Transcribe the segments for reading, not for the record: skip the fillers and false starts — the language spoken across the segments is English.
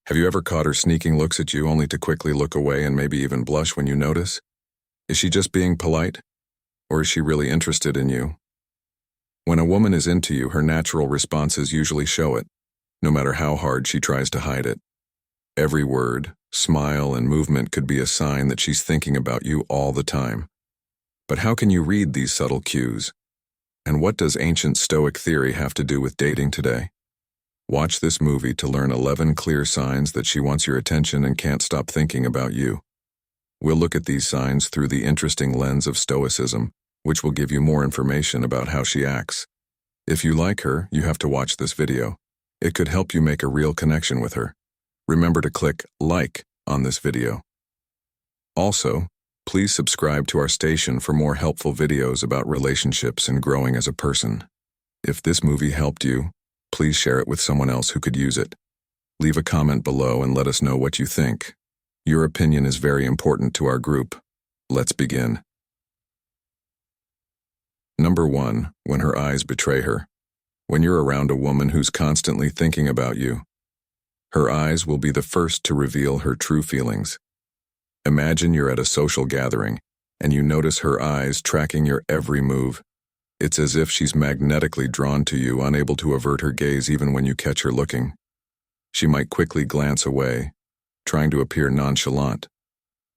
Have you ever caught her sneaking looks at you only to quickly look away and maybe even blush when you notice? Is she just being polite? Or is she really interested in you? When a woman is into you, her natural responses usually show it, no matter how hard she tries to hide it. Every word, smile, and movement could be a sign that she's thinking about you all the time. But how can you read these subtle cues? And what does ancient Stoic theory have to do with dating today? Watch this movie to learn 11 clear signs that she wants your attention and can't stop thinking about you. We'll look at these signs through the interesting lens of Stoicism, which will give you more information about how she acts. If you like her, you have to watch this video. It could help you make a real connection with her. Remember to click like on this video. Also, please subscribe to our station for more helpful videos about relationships and growing as a person. If this movie helped you, please share it with someone else who could use it. Leave a comment below and let us know what you think. Your opinion is very important to our group. Let's begin. Number 1, when her eyes betray her. When you're around a woman who's constantly thinking about you, her eyes will be the first to reveal her true feelings. Imagine you're at a social gathering, and you notice her eyes tracking your every move. It's as if she's magnetically drawn to you, unable to avert her gaze even when you catch her looking. She might quickly glance away, trying to appear nonchalant,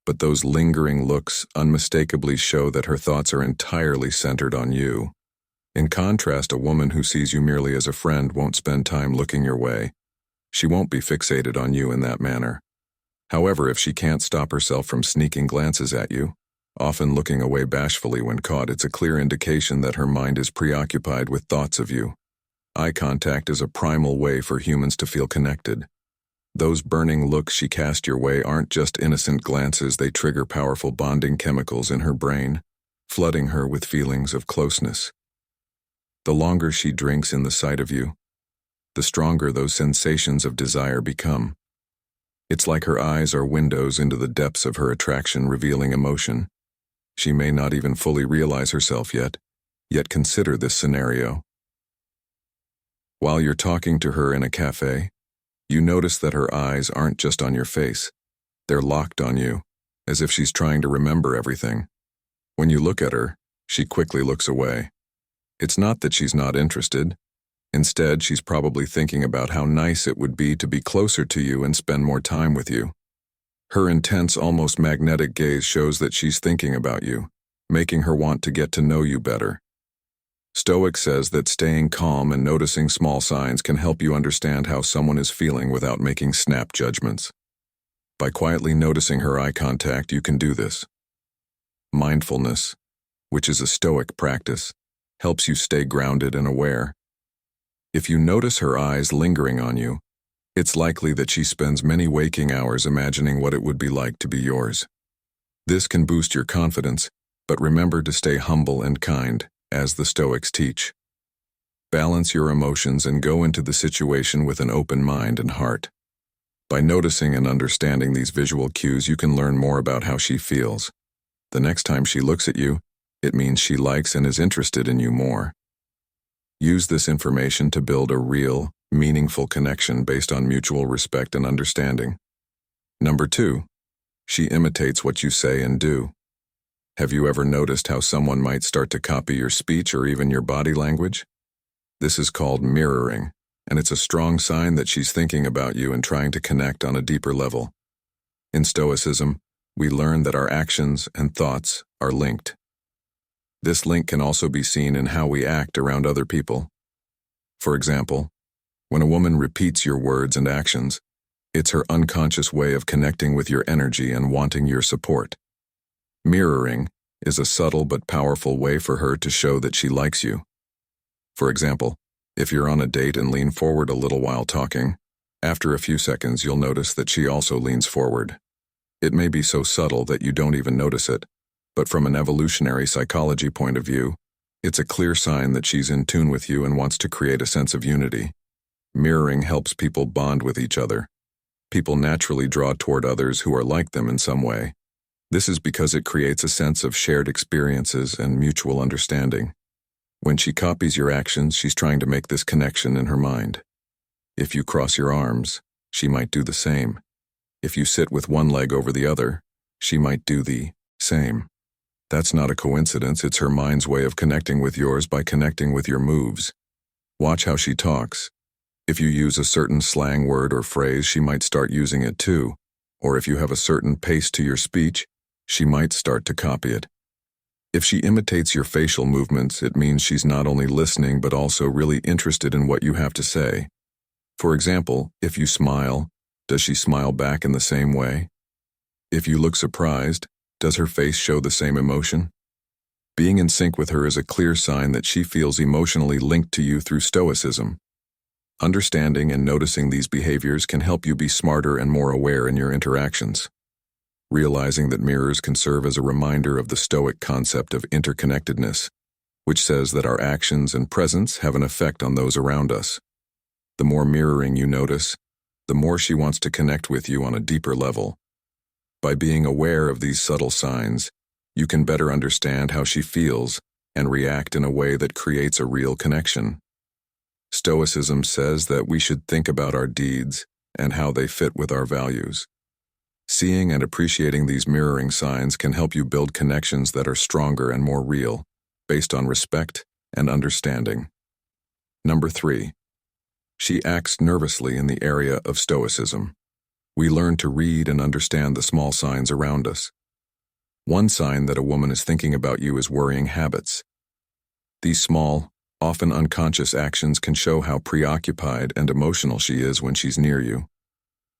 but those lingering looks unmistakably show that her thoughts are entirely centered on you. In contrast, a woman who sees you merely as a friend won't spend time looking your way. She won't be fixated on you in that manner. However, if she can't stop herself from sneaking glances at you, often looking away bashfully when caught, it's a clear indication that her mind is preoccupied with thoughts of you. Eye contact is a primal way for humans to feel connected. Those burning looks she casts your way aren't just innocent glances, they trigger powerful bonding chemicals in her brain, flooding her with feelings of closeness. The longer she drinks in the sight of you, the stronger those sensations of desire become. It's like her eyes are windows into the depths of her attraction, revealing emotion. She may not even fully realize herself yet consider this scenario. While you're talking to her in a cafe, you notice that her eyes aren't just on your face. They're locked on you, as if she's trying to remember everything. When you look at her, she quickly looks away. It's not that she's not interested. Instead, she's probably thinking about how nice it would be to be closer to you and spend more time with you. Her intense, almost magnetic gaze shows that she's thinking about you, making her want to get to know you better. Stoic says that staying calm and noticing small signs can help you understand how someone is feeling without making snap judgments. By quietly noticing her eye contact, you can do this. Mindfulness, which is a Stoic practice, helps you stay grounded and aware. If you notice her eyes lingering on you, it's likely that she spends many waking hours imagining what it would be like to be yours. This can boost your confidence, but remember to stay humble and kind, as the Stoics teach. Balance your emotions and go into the situation with an open mind and heart. By noticing and understanding these visual cues, you can learn more about how she feels. The next time she looks at you, it means she likes and is interested in you more. Use this information to build a real, meaningful connection based on mutual respect and understanding. Number 2, she imitates what you say and do. Have you ever noticed how someone might start to copy your speech or even your body language? This is called mirroring, and it's a strong sign that she's thinking about you and trying to connect on a deeper level. In Stoicism, we learn that our actions and thoughts are linked. This link can also be seen in how we act around other people. For example, when a woman repeats your words and actions, it's her unconscious way of connecting with your energy and wanting your support. Mirroring is a subtle but powerful way for her to show that she likes you. For example, if you're on a date and lean forward a little while talking, after a few seconds you'll notice that she also leans forward. It may be so subtle that you don't even notice it, but from an evolutionary psychology point of view, it's a clear sign that she's in tune with you and wants to create a sense of unity. Mirroring helps people bond with each other. People naturally draw toward others who are like them in some way. This is because it creates a sense of shared experiences and mutual understanding. When she copies your actions, she's trying to make this connection in her mind. If you cross your arms, she might do the same. If you sit with one leg over the other, she might do the same. That's not a coincidence, it's her mind's way of connecting with yours by connecting with your moves. Watch how she talks. If you use a certain slang word or phrase, she might start using it too. Or if you have a certain pace to your speech, she might start to copy it. If she imitates your facial movements, it means she's not only listening but also really interested in what you have to say. For example, if you smile, does she smile back in the same way? If you look surprised, does her face show the same emotion? Being in sync with her is a clear sign that she feels emotionally linked to you through Stoicism. Understanding and noticing these behaviors can help you be smarter and more aware in your interactions. Realizing that mirrors can serve as a reminder of the Stoic concept of interconnectedness, which says that our actions and presence have an effect on those around us. The more mirroring you notice, the more she wants to connect with you on a deeper level. By being aware of these subtle signs, you can better understand how she feels and react in a way that creates a real connection. Stoicism says that we should think about our deeds and how they fit with our values. Seeing and appreciating these mirroring signs can help you build connections that are stronger and more real, based on respect and understanding. Number 3. She acts nervously in the area of Stoicism. We learn to read and understand the small signs around us. One sign that a woman is thinking about you is worrying habits. These small, often unconscious actions can show how preoccupied and emotional she is when she's near you.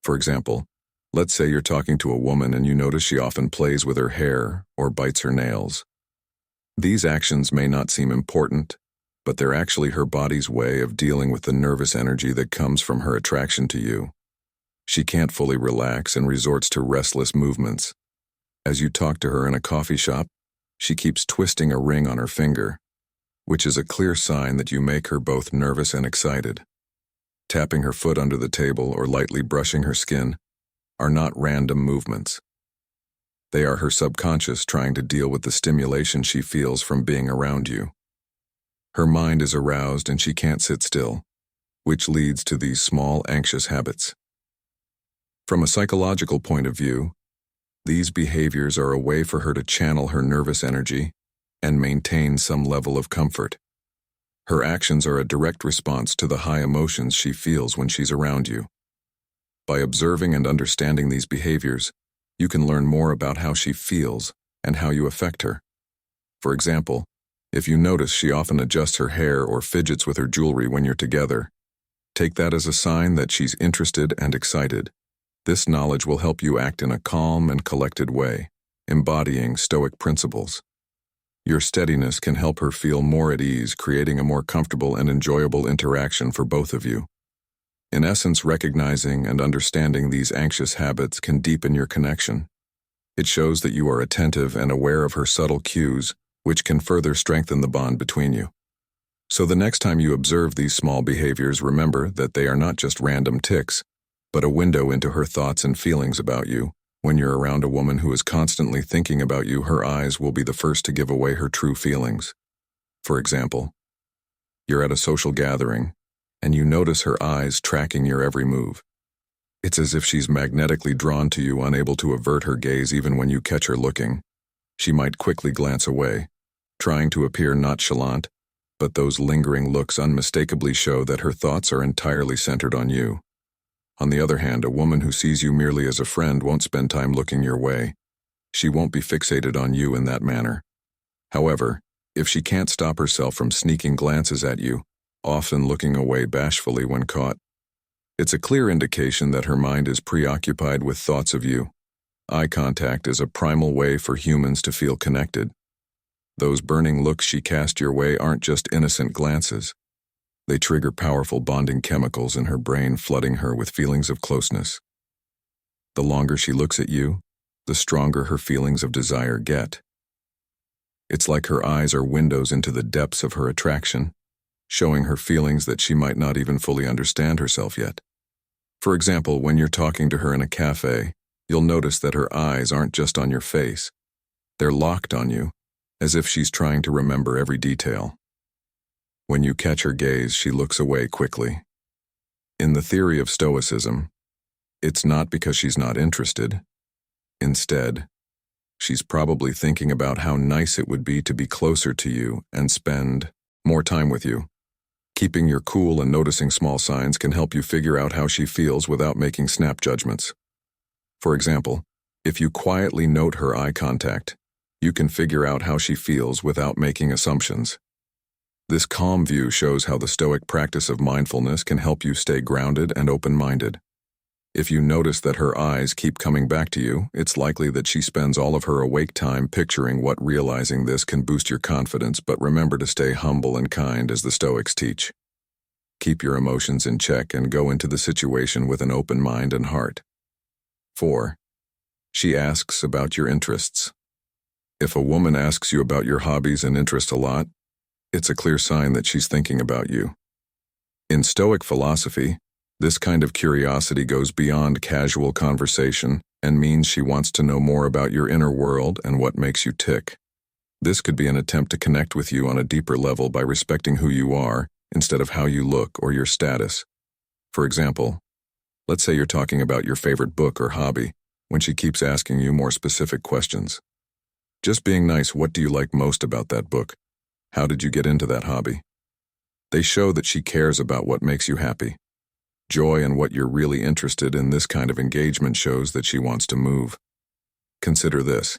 For example, let's say you're talking to a woman and you notice she often plays with her hair or bites her nails. These actions may not seem important, but they're actually her body's way of dealing with the nervous energy that comes from her attraction to you. She can't fully relax and resorts to restless movements. As you talk to her in a coffee shop, she keeps twisting a ring on her finger, which is a clear sign that you make her both nervous and excited. Tapping her foot under the table or lightly brushing her skin are not random movements. They are her subconscious trying to deal with the stimulation she feels from being around you. Her mind is aroused and she can't sit still, which leads to these small anxious habits. From a psychological point of view, these behaviors are a way for her to channel her nervous energy and maintain some level of comfort. Her actions are a direct response to the high emotions she feels when she's around you. By observing and understanding these behaviors, you can learn more about how she feels and how you affect her. For example, if you notice she often adjusts her hair or fidgets with her jewelry when you're together, take that as a sign that she's interested and excited. This knowledge will help you act in a calm and collected way, embodying Stoic principles. Your steadiness can help her feel more at ease, creating a more comfortable and enjoyable interaction for both of you. In essence, recognizing and understanding these anxious habits can deepen your connection. It shows that you are attentive and aware of her subtle cues, which can further strengthen the bond between you. So the next time you observe these small behaviors, remember that they are not just random tics, but a window into her thoughts and feelings about you. When you're around a woman who is constantly thinking about you, her eyes will be the first to give away her true feelings. For example, you're at a social gathering, and you notice her eyes tracking your every move. It's as if she's magnetically drawn to you, unable to avert her gaze even when you catch her looking. She might quickly glance away, trying to appear nonchalant, but those lingering looks unmistakably show that her thoughts are entirely centered on you. On the other hand, a woman who sees you merely as a friend won't spend time looking your way. She won't be fixated on you in that manner. However, if she can't stop herself from sneaking glances at you, often looking away bashfully when caught, it's a clear indication that her mind is preoccupied with thoughts of you. Eye contact is a primal way for humans to feel connected. Those burning looks she casts your way aren't just innocent glances. They trigger powerful bonding chemicals in her brain, flooding her with feelings of closeness. The longer she looks at you, the stronger her feelings of desire get. It's like her eyes are windows into the depths of her attraction, showing her feelings that she might not even fully understand herself yet. For example, when you're talking to her in a cafe, you'll notice that her eyes aren't just on your face. They're locked on you, as if she's trying to remember every detail. When you catch her gaze, she looks away quickly. In the theory of Stoicism, It's not because she's not interested. Instead, she's probably thinking about how nice it would be to be closer to you and spend more time with you. Keeping your cool and noticing small signs can help you figure out how she feels without making snap judgments. For example, if you quietly note her eye contact, you can figure out how she feels without making assumptions. This calm view shows how the Stoic practice of mindfulness can help you stay grounded and open-minded. If you notice that her eyes keep coming back to you, it's likely that she spends all of her awake time picturing what realizing this can boost your confidence, but remember to stay humble and kind as the Stoics teach. Keep your emotions in check and go into the situation with an open mind and heart. 4. She asks about your interests. If a woman asks you about your hobbies and interests a lot, it's a clear sign that she's thinking about you. In Stoic philosophy, this kind of curiosity goes beyond casual conversation and means she wants to know more about your inner world and what makes you tick. This could be an attempt to connect with you on a deeper level by respecting who you are instead of how you look or your status. For example, let's say you're talking about your favorite book or hobby when she keeps asking you more specific questions. Just being nice, what do you like most about that book? How did you get into that hobby? They show that she cares about what makes you happy. Joy in what you're really interested in. This kind of engagement shows that she wants to move. Consider this.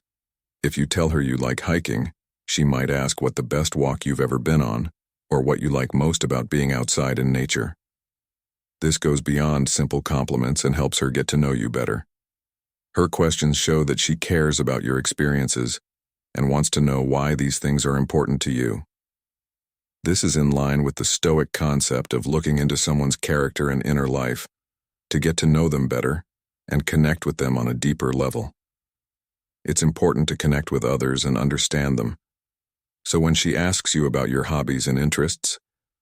If you tell her you like hiking, she might ask what the best walk you've ever been on, or what you like most about being outside in nature. This goes beyond simple compliments and helps her get to know you better. Her questions show that she cares about your experiences and wants to know why these things are important to you. This is in line with the Stoic concept of looking into someone's character and inner life to get to know them better and connect with them on a deeper level. It's important to connect with others and understand them. So when she asks you about your hobbies and interests,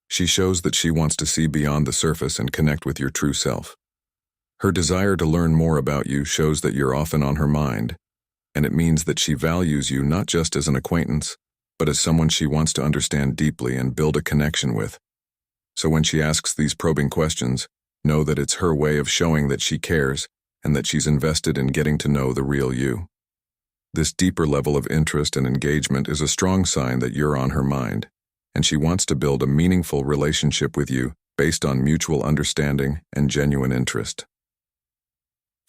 she shows that she wants to see beyond the surface and connect with your true self. Her desire to learn more about you shows that you're often on her mind, and it means that she values you not just as an acquaintance, but as someone she wants to understand deeply and build a connection with. So when she asks these probing questions, know that it's her way of showing that she cares and that she's invested in getting to know the real you. This deeper level of interest and engagement is a strong sign that you're on her mind, and she wants to build a meaningful relationship with you based on mutual understanding and genuine interest.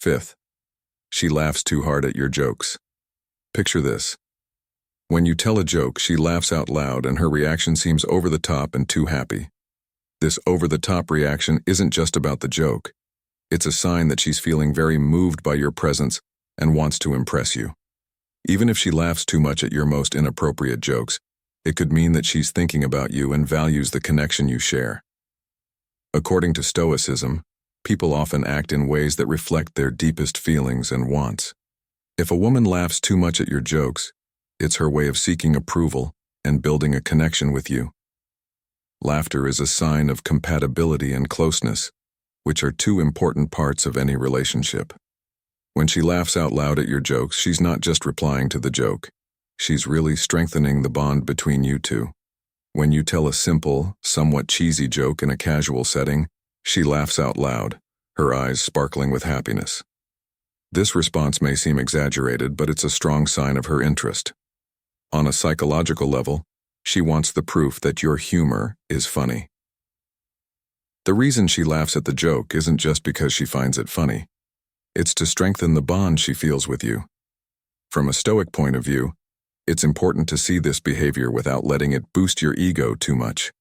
5th, she laughs too hard at your jokes. Picture this. When you tell a joke, she laughs out loud and her reaction seems over the top and too happy. This over-the-top reaction isn't just about the joke. It's a sign that she's feeling very moved by your presence and wants to impress you. Even if she laughs too much at your most inappropriate jokes, it could mean that she's thinking about you and values the connection you share. According to Stoicism, people often act in ways that reflect their deepest feelings and wants. If a woman laughs too much at your jokes, it's her way of seeking approval and building a connection with you. Laughter is a sign of compatibility and closeness, which are two important parts of any relationship. When she laughs out loud at your jokes, she's not just replying to the joke. She's really strengthening the bond between you two. When you tell a simple, somewhat cheesy joke in a casual setting, she laughs out loud, her eyes sparkling with happiness. This response may seem exaggerated, but it's a strong sign of her interest. On a psychological level, she wants the proof that your humor is funny. The reason she laughs at the joke isn't just because she finds it funny. It's to strengthen the bond she feels with you. From a Stoic point of view, it's important to see this behavior without letting it boost your ego too much.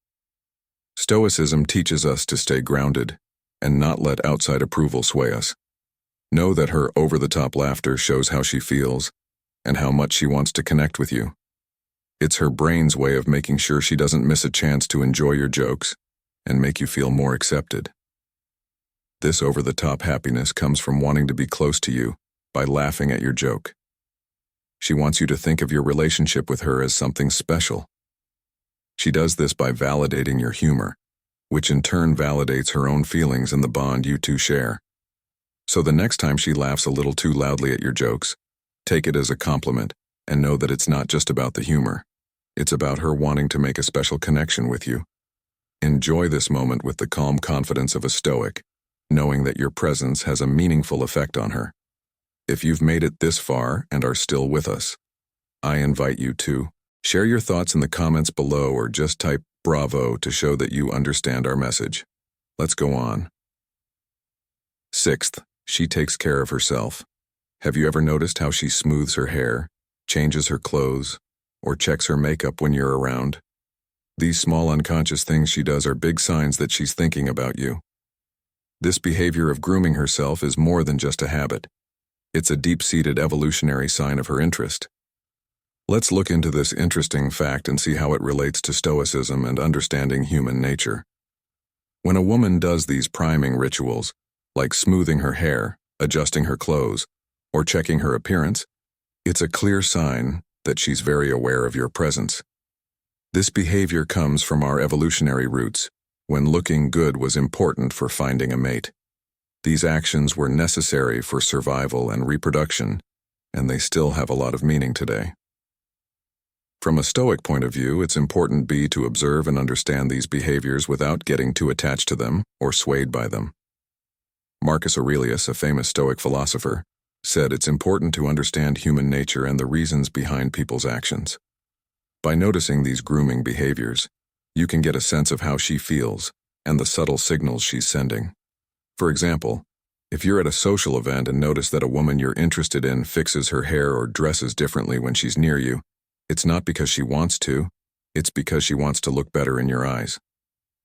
Stoicism teaches us to stay grounded and not let outside approval sway us. Know that her over-the-top laughter shows how she feels and how much she wants to connect with you. It's her brain's way of making sure she doesn't miss a chance to enjoy your jokes and make you feel more accepted. This over-the-top happiness comes from wanting to be close to you by laughing at your joke. She wants you to think of your relationship with her as something special. She does this by validating your humor, which in turn validates her own feelings and the bond you two share. So the next time she laughs a little too loudly at your jokes, take it as a compliment and know that it's not just about the humor. It's about her wanting to make a special connection with you. Enjoy this moment with the calm confidence of a Stoic, knowing that your presence has a meaningful effect on her. If you've made it this far and are still with us, I invite you to share your thoughts in the comments below or just type "Bravo" to show that you understand our message. Let's go on. Sixth, she takes care of herself. Have you ever noticed how she smooths her hair, changes her clothes, or checks her makeup when you're around? These small unconscious things she does are big signs that she's thinking about you. This behavior of grooming herself is more than just a habit. It's a deep-seated evolutionary sign of her interest. Let's look into this interesting fact and see how it relates to Stoicism and understanding human nature. When a woman does these priming rituals, like smoothing her hair, adjusting her clothes, or checking her appearance, it's a clear sign that she's very aware of your presence. This behavior comes from our evolutionary roots, when looking good was important for finding a mate. These actions were necessary for survival and reproduction, and they still have a lot of meaning today. From a Stoic point of view, it's important to observe and understand these behaviors without getting too attached to them or swayed by them. Marcus Aurelius, a famous Stoic philosopher, said it's important to understand human nature and the reasons behind people's actions. By noticing these grooming behaviors, you can get a sense of how she feels and the subtle signals she's sending. For example, if you're at a social event and notice that a woman you're interested in fixes her hair or dresses differently when she's near you, it's not because she wants to, it's because she wants to look better in your eyes.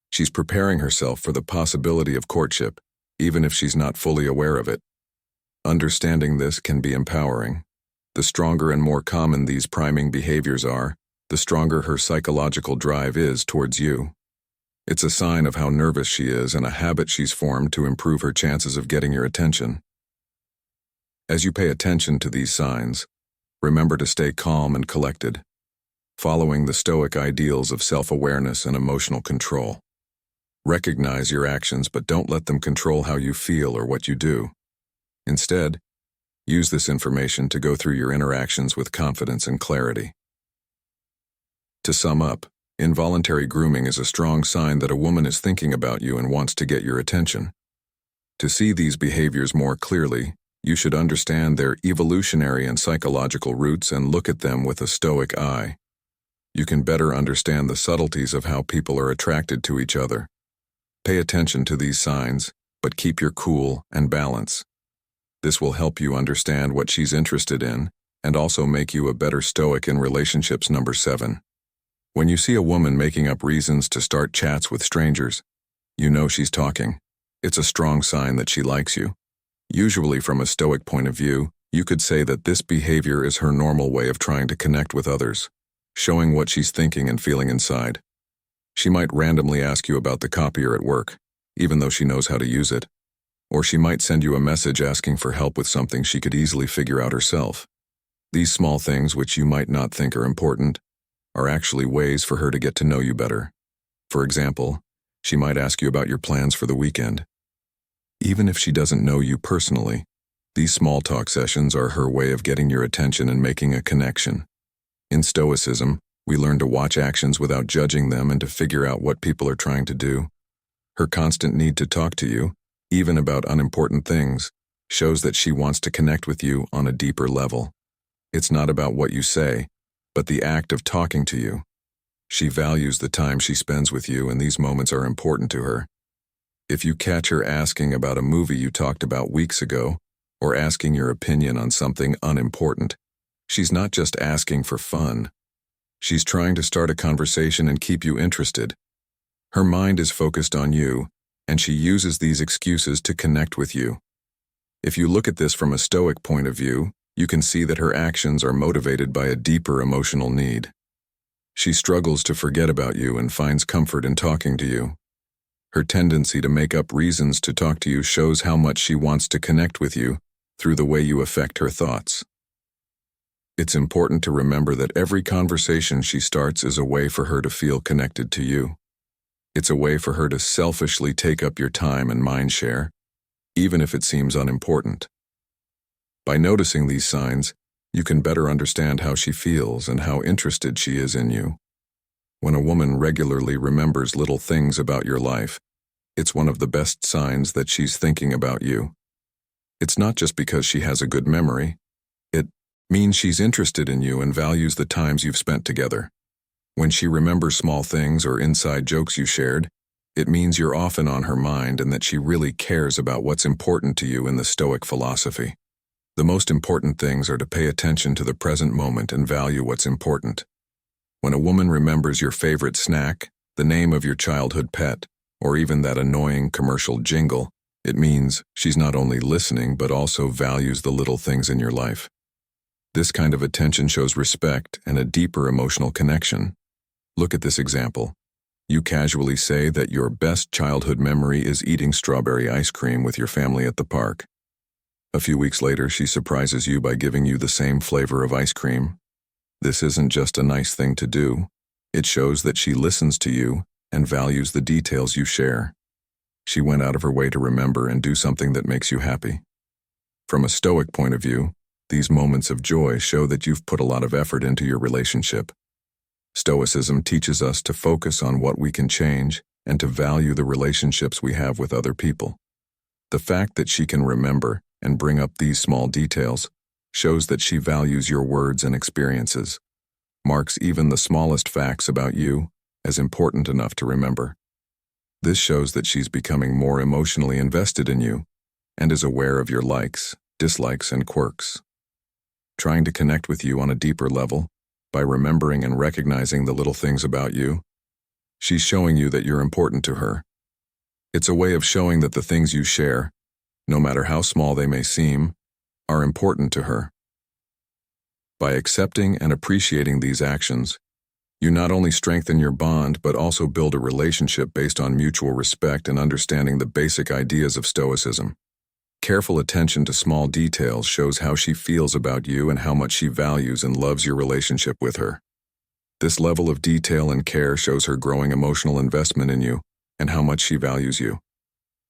She's preparing herself for the possibility of courtship, even if she's not fully aware of it. Understanding this can be empowering. The stronger and more common these priming behaviors are, the stronger her psychological drive is towards you. It's a sign of how nervous she is and a habit she's formed to improve her chances of getting your attention. As you pay attention to these signs, remember to stay calm and collected, following the Stoic ideals of self-awareness and emotional control. Recognize your actions, but don't let them control how you feel or what you do. Instead, use this information to go through your interactions with confidence and clarity. To sum up, involuntary grooming is a strong sign that a woman is thinking about you and wants to get your attention. To see these behaviors more clearly, you should understand their evolutionary and psychological roots and look at them with a Stoic eye. You can better understand the subtleties of how people are attracted to each other. Pay attention to these signs, but keep your cool and balance. This will help you understand what she's interested in and also make you a better Stoic in relationships. Number 7. When you see a woman making up reasons to start chats with strangers, you know she's talking. It's a strong sign that she likes you. Usually from a Stoic point of view, you could say that this behavior is her normal way of trying to connect with others, showing what she's thinking and feeling inside. She might randomly ask you about the copier at work, even though she knows how to use it. Or she might send you a message asking for help with something she could easily figure out herself. These small things, which you might not think are important, are actually ways for her to get to know you better. For example, she might ask you about your plans for the weekend. Even if she doesn't know you personally, these small talk sessions are her way of getting your attention and making a connection. In Stoicism, we learn to watch actions without judging them and to figure out what people are trying to do. Her constant need to talk to you, even about unimportant things, shows that she wants to connect with you on a deeper level. It's not about what you say, but the act of talking to you. She values the time she spends with you, and these moments are important to her. If you catch her asking about a movie you talked about weeks ago, or asking your opinion on something unimportant, she's not just asking for fun. She's trying to start a conversation and keep you interested. Her mind is focused on you, and she uses these excuses to connect with you. If you look at this from a Stoic point of view, you can see that her actions are motivated by a deeper emotional need. She struggles to forget about you and finds comfort in talking to you. Her tendency to make up reasons to talk to you shows how much she wants to connect with you through the way you affect her thoughts. It's important to remember that every conversation she starts is a way for her to feel connected to you. It's a way for her to selfishly take up your time and mind share, even if it seems unimportant. By noticing these signs, you can better understand how she feels and how interested she is in you. When a woman regularly remembers little things about your life, It's one of the best signs that she's thinking about you. It's not just because she has a good memory. It means she's interested in you and values the times you've spent together. When she remembers small things or inside jokes you shared, it means you're often on her mind and that she really cares about what's important to you in the Stoic philosophy. The most important things are to pay attention to the present moment and value what's important. When a woman remembers your favorite snack, the name of your childhood pet, or even that annoying commercial jingle, it means she's not only listening but also values the little things in your life. This kind of attention shows respect and a deeper emotional connection. Look at this example. You casually say that your best childhood memory is eating strawberry ice cream with your family at the park. A few weeks later, she surprises you by giving you the same flavor of ice cream. This isn't just a nice thing to do. It shows that she listens to you and values the details you share. She went out of her way to remember and do something that makes you happy. From a Stoic point of view, these moments of joy show that you've put a lot of effort into your relationship. Stoicism teaches us to focus on what we can change and to value the relationships we have with other people. The fact that she can remember and bring up these small details shows that she values your words and experiences, marks even the smallest facts about you as important enough to remember. This shows that she's becoming more emotionally invested in you and is aware of your likes, dislikes, and quirks. Trying to connect with you on a deeper level, by remembering and recognizing the little things about you, she's showing you that you're important to her. It's a way of showing that the things you share, no matter how small they may seem, are important to her. By accepting and appreciating these actions, you not only strengthen your bond but also build a relationship based on mutual respect and understanding the basic ideas of Stoicism. Careful attention to small details shows how she feels about you and how much she values and loves your relationship with her. This level of detail and care shows her growing emotional investment in you and how much she values you.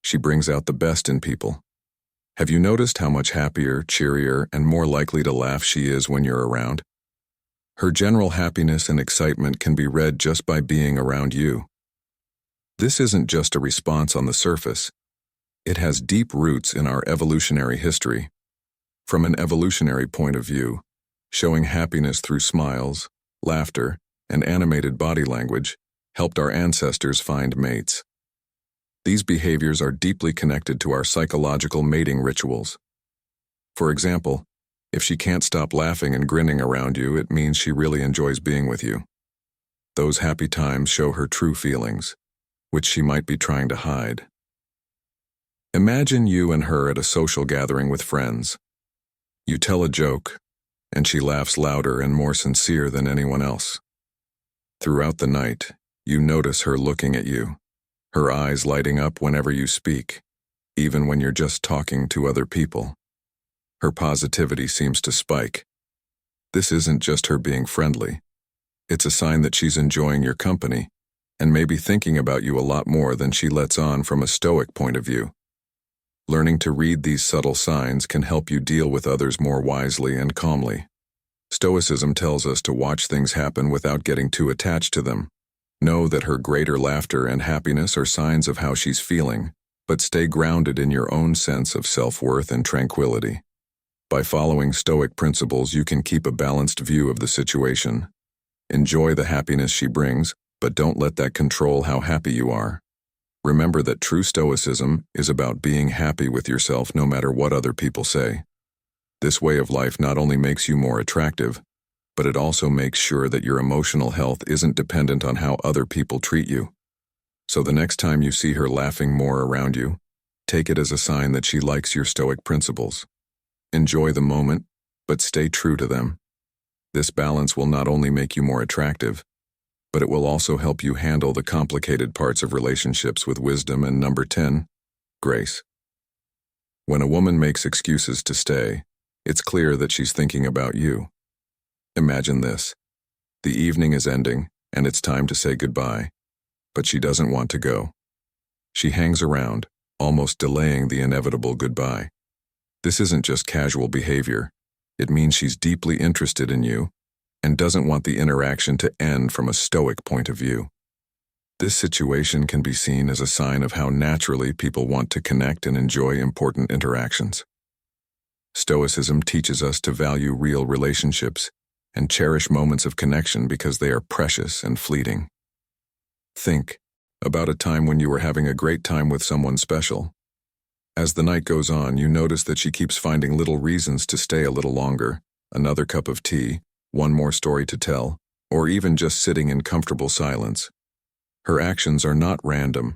She brings out the best in people. Have you noticed how much happier, cheerier, and more likely to laugh she is when you're around? Her general happiness and excitement can be read just by being around you. This isn't just a response on the surface. It has deep roots in our evolutionary history. From an evolutionary point of view, showing happiness through smiles, laughter, and animated body language helped our ancestors find mates. These behaviors are deeply connected to our psychological mating rituals. For example, if she can't stop laughing and grinning around you, it means she really enjoys being with you. Those happy times show her true feelings, which she might be trying to hide. Imagine you and her at a social gathering with friends. You tell a joke, and she laughs louder and more sincere than anyone else. Throughout the night, you notice her looking at you, her eyes lighting up whenever you speak, even when you're just talking to other people. Her positivity seems to spike. This isn't just her being friendly. It's a sign that she's enjoying your company and maybe thinking about you a lot more than she lets on from a Stoic point of view. Learning to read these subtle signs can help you deal with others more wisely and calmly. Stoicism tells us to watch things happen without getting too attached to them. Know that her greater laughter and happiness are signs of how she's feeling, but stay grounded in your own sense of self-worth and tranquility. By following Stoic principles, you can keep a balanced view of the situation. Enjoy the happiness she brings, but don't let that control how happy you are. Remember that true Stoicism is about being happy with yourself no matter what other people say. This way of life not only makes you more attractive, but it also makes sure that your emotional health isn't dependent on how other people treat you. So the next time you see her laughing more around you, take it as a sign that she likes your Stoic principles. Enjoy the moment, but stay true to them. This balance will not only make you more attractive, but it will also help you handle the complicated parts of relationships with wisdom. And number 10, grace. When a woman makes excuses to stay, it's clear that she's thinking about you. Imagine this. The evening is ending, and it's time to say goodbye, but she doesn't want to go. She hangs around, almost delaying the inevitable goodbye. This isn't just casual behavior. It means she's deeply interested in you and doesn't want the interaction to end from a Stoic point of view. This situation can be seen as a sign of how naturally people want to connect and enjoy important interactions. Stoicism teaches us to value real relationships and cherish moments of connection because they are precious and fleeting. Think about a time when you were having a great time with someone special. As the night goes on, you notice that she keeps finding little reasons to stay a little longer, another cup of tea, one more story to tell, or even just sitting in comfortable silence. Her actions are not random.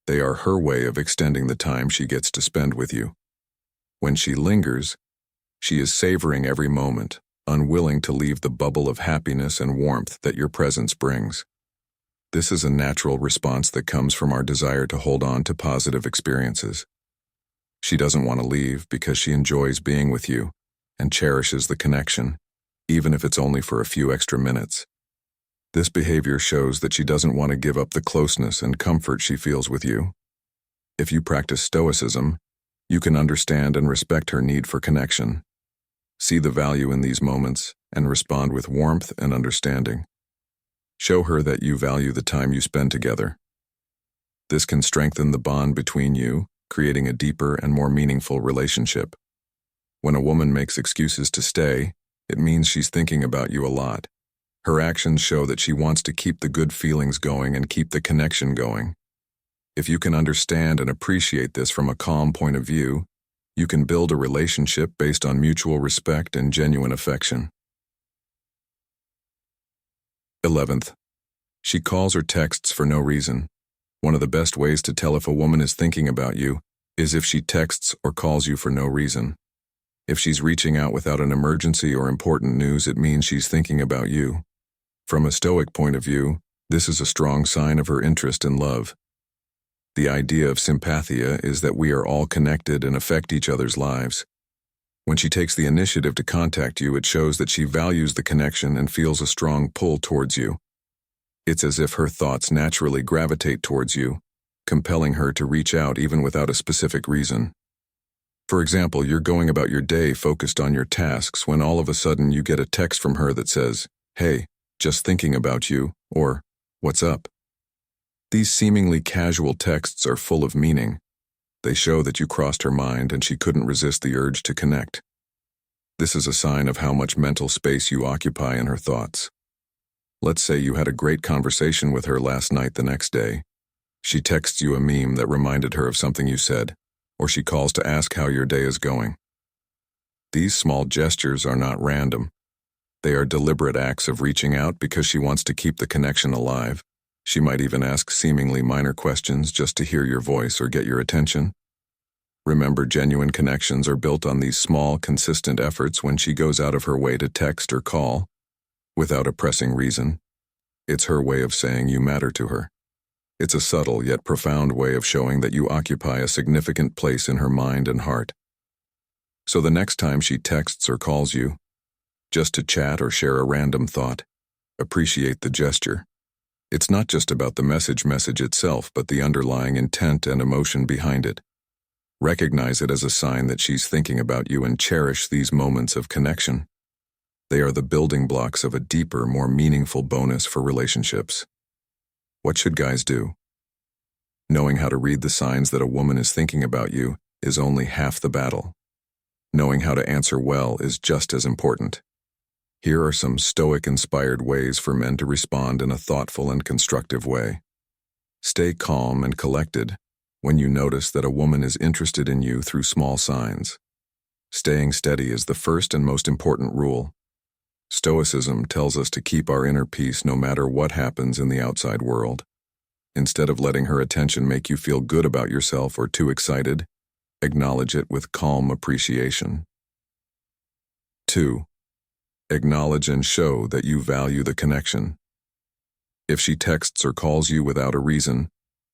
They are her way of extending the time she gets to spend with you. When she lingers, she is savoring every moment, unwilling to leave the bubble of happiness and warmth that your presence brings. This is a natural response that comes from our desire to hold on to positive experiences. She doesn't want to leave because she enjoys being with you and cherishes the connection, even if it's only for a few extra minutes. This behavior shows that she doesn't want to give up the closeness and comfort she feels with you. If you practice Stoicism, you can understand and respect her need for connection. See the value in these moments and respond with warmth and understanding. Show her that you value the time you spend together. This can strengthen the bond between you, creating a deeper and more meaningful relationship. When a woman makes excuses to stay, it means she's thinking about you a lot. Her actions show that she wants to keep the good feelings going and keep the connection going. If you can understand and appreciate this from a calm point of view, you can build a relationship based on mutual respect and genuine affection. 11th, she calls or texts for no reason. One of the best ways to tell if a woman is thinking about you is if she texts or calls you for no reason. If she's reaching out without an emergency or important news, it means she's thinking about you. From a Stoic point of view, this is a strong sign of her interest and love. The idea of sympathia is that we are all connected and affect each other's lives. When she takes the initiative to contact you, it shows that she values the connection and feels a strong pull towards you. It's as if her thoughts naturally gravitate towards you, compelling her to reach out even without a specific reason. For example, you're going about your day focused on your tasks when all of a sudden you get a text from her that says, "Hey, just thinking about you," or "What's up?" These seemingly casual texts are full of meaning. They show that you crossed her mind and she couldn't resist the urge to connect. This is a sign of how much mental space you occupy in her thoughts. Let's say you had a great conversation with her last night. The next day, she texts you a meme that reminded her of something you said, or she calls to ask how your day is going. These small gestures are not random. They are deliberate acts of reaching out because she wants to keep the connection alive. She might even ask seemingly minor questions just to hear your voice or get your attention. Remember, genuine connections are built on these small, consistent efforts. When she goes out of her way to text or call, without a pressing reason, it's her way of saying you matter to her. It's a subtle yet profound way of showing that you occupy a significant place in her mind and heart. So the next time she texts or calls you, just to chat or share a random thought, appreciate the gesture. It's not just about the message itself, but the underlying intent and emotion behind it. Recognize it as a sign that she's thinking about you and cherish these moments of connection. They are the building blocks of a deeper, more meaningful bonus for relationships. What should guys do? Knowing how to read the signs that a woman is thinking about you is only half the battle. Knowing how to answer well is just as important. Here are some Stoic-inspired ways for men to respond in a thoughtful and constructive way. Stay calm and collected when you notice that a woman is interested in you through small signs. Staying steady is the first and most important rule. Stoicism tells us to keep our inner peace no matter what happens in the outside world. Instead of letting her attention make you feel good about yourself or too excited, acknowledge it with calm appreciation. 2. Acknowledge and show that you value the connection. If she texts or calls you without a reason,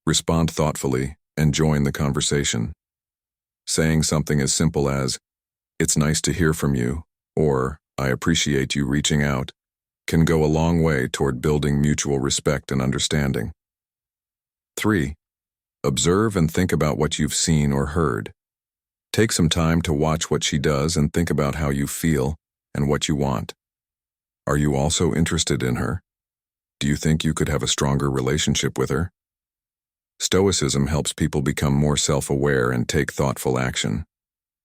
respond thoughtfully and join the conversation. Saying something as simple as, "It's nice to hear from you," or "I appreciate you reaching out," can go a long way toward building mutual respect and understanding. 3. Observe and think about what you've seen or heard. Take some time to watch what she does and think about how you feel and what you want. Are you also interested in her? Do you think you could have a stronger relationship with her? Stoicism helps people become more self-aware and take thoughtful action.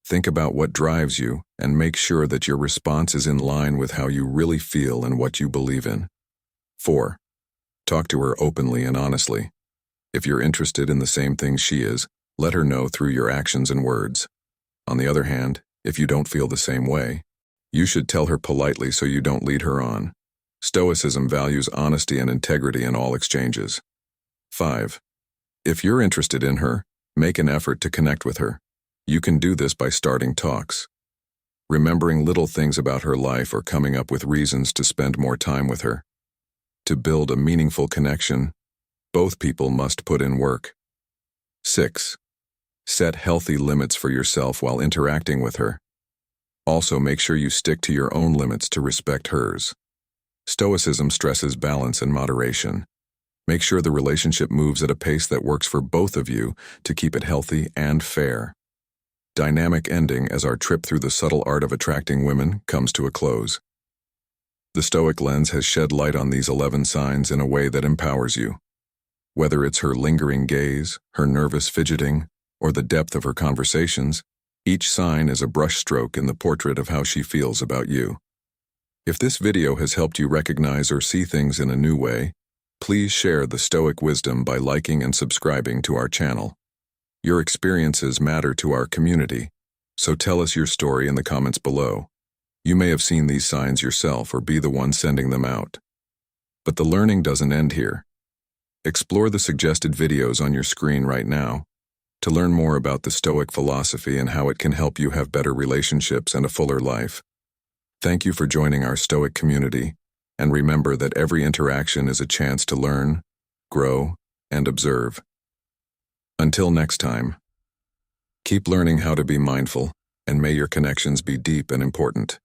Think about what drives you and make sure that your response is in line with how you really feel and what you believe in. 4. Talk to her openly and honestly. If you're interested in the same things she is, let her know through your actions and words. On the other hand, if you don't feel the same way, you should tell her politely so you don't lead her on. Stoicism values honesty and integrity in all exchanges. 5. If you're interested in her, make an effort to connect with her. You can do this by starting talks, remembering little things about her life or coming up with reasons to spend more time with her. To build a meaningful connection, both people must put in work. 6. Set healthy limits for yourself while interacting with her. Also, make sure you stick to your own limits to respect hers. Stoicism stresses balance and moderation. Make sure the relationship moves at a pace that works for both of you to keep it healthy and fair. Dynamic ending as our trip through the subtle art of attracting women comes to a close. The Stoic lens has shed light on these 11 signs in a way that empowers you. Whether it's her lingering gaze, her nervous fidgeting, or the depth of her conversations, each sign is a brushstroke in the portrait of how she feels about you. If this video has helped you recognize or see things in a new way, please share the Stoic wisdom by liking and subscribing to our channel. Your experiences matter to our community, so tell us your story in the comments below. You may have seen these signs yourself or be the one sending them out. But the learning doesn't end here. Explore the suggested videos on your screen right now to learn more about the Stoic philosophy and how it can help you have better relationships and a fuller life. Thank you for joining our Stoic community, and remember that every interaction is a chance to learn, grow, and observe. Until next time, keep learning how to be mindful, and may your connections be deep and important.